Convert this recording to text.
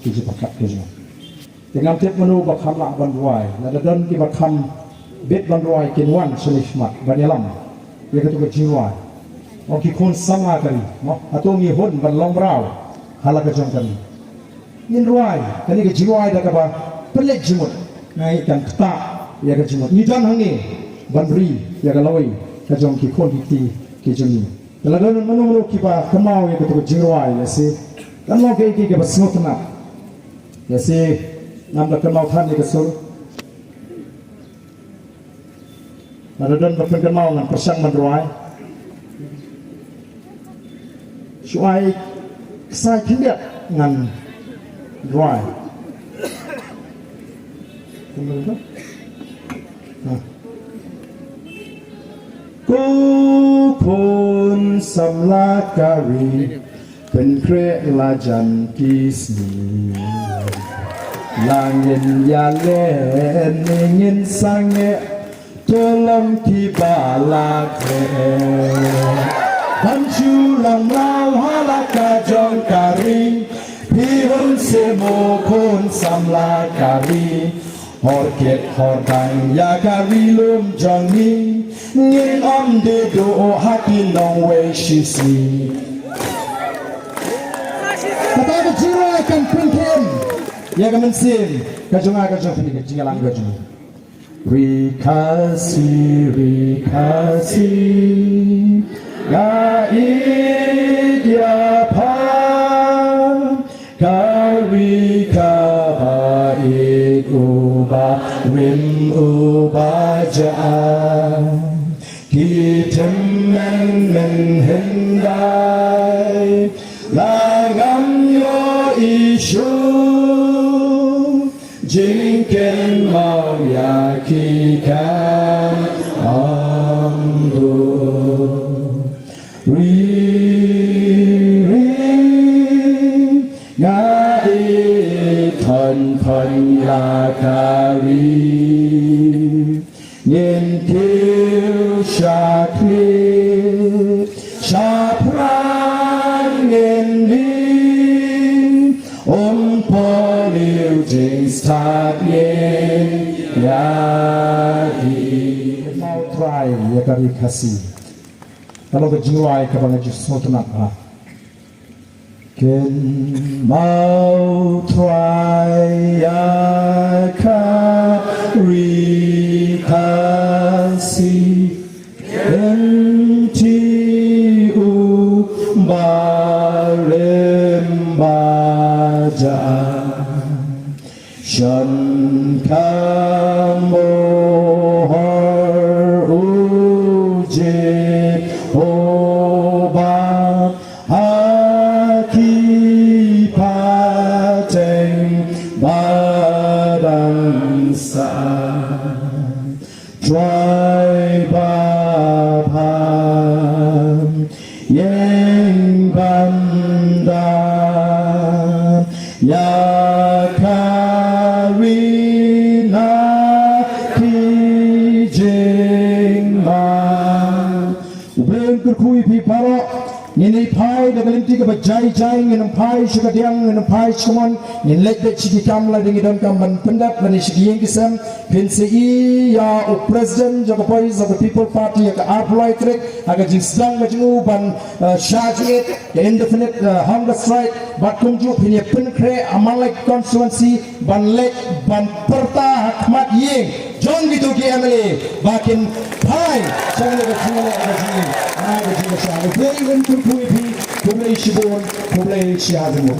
ที่จะประกาศขึ้นมาแต่งานเทปมนุษย์บักคำละบันรวยและเดินที่บักคำเบ็ดบันรวยกินวันสนิทมัดบันยาลัมยังก็ต้องจีรวยโอเคคนสมากันมั้งatauมีหุ่นบันลองราวฮาลากระจงกันยินรวยกันนี่ก็จีรวยแต่ก็ว่าเป็นเล็กจิมุดไงกันตายังก็จิมุดนี่ด้านทางนี้บันรียังก็ลอยกระจงกี่คนกี่ตีกี่จนีแต่ละเดินมนุษย์คิดว่าขมาวยังก็ต้องจีรวยเลยสิกันลองกี่ก็สงบนะเลยสินำหลักขมาวท่านนี่ก็สุดแต่ละเดินเป็นขมาวนั่นประชังบันรวยช่วยใส่ทิ้งเด็ดงานรวยกูคนสำลักการีเป็นเครลาจันกิสนีลางเงินยาเล่นเงินสังเงเจอลำที่บาลาเคบันชูลำลาวฮาลากาจงการีพี่หุ่นเสโมคนสำลักการีฮอร์เกตฮอร์ดังยาการีลุมจังนี้เงินอมเดโดฮักกินน้องเวชิซีแต่ตอนที่จีรายกันพริ้งเข้มยากันมันเสียงกระจงอากระจงพนิกจิงลังกระจงRikasi, rikasi, gaid ya pa, karika baik ubah, rim ubah jaan, kita menghendai, langam yo isu. Jingken mau yakikan amdu ri ngai thon thon lakari yen thiêu sha kli sha pran yen ni liu jing start yen yadi mau try ya kari kasih kalau ke jiwa ke bang jus sotunak ah ken mau try ya kari kasih ken ti u balem bajaฉันขโมหอุเจโอบาหาคีพาเจงบาดังสาทรายบาพามเย็นบันดายาคุยพี่พาระเงินพายเด็กเล่นที่กับใจใจเงินพายชุกเดียงเงินพายชุกมันเงินเล็กเด็กชิกิกรรมละดิ่งดันกำมันเป็นดับมันชิกิยังกิสมเป็นซียาอุปประธานจากพอยจาก People Party จากอาร์พลอยทริกอาจจะจิงสังกับจิงอูบันชาจิตกับ Indefinite Hunger Strike บัดคุมจุพินิจเป็นเครอามาเล็ก Constituency บันเล็กบันเปิดตาหักมัดยิงจงกิตุกีเอเมลีบักินพายจังเลยกับจิงเลยกับจิงน่ากับจิงกับชาเพื่อเงินคุณคุยพี่ผมเลยชิบอนผมเลยชิอาจจะหมด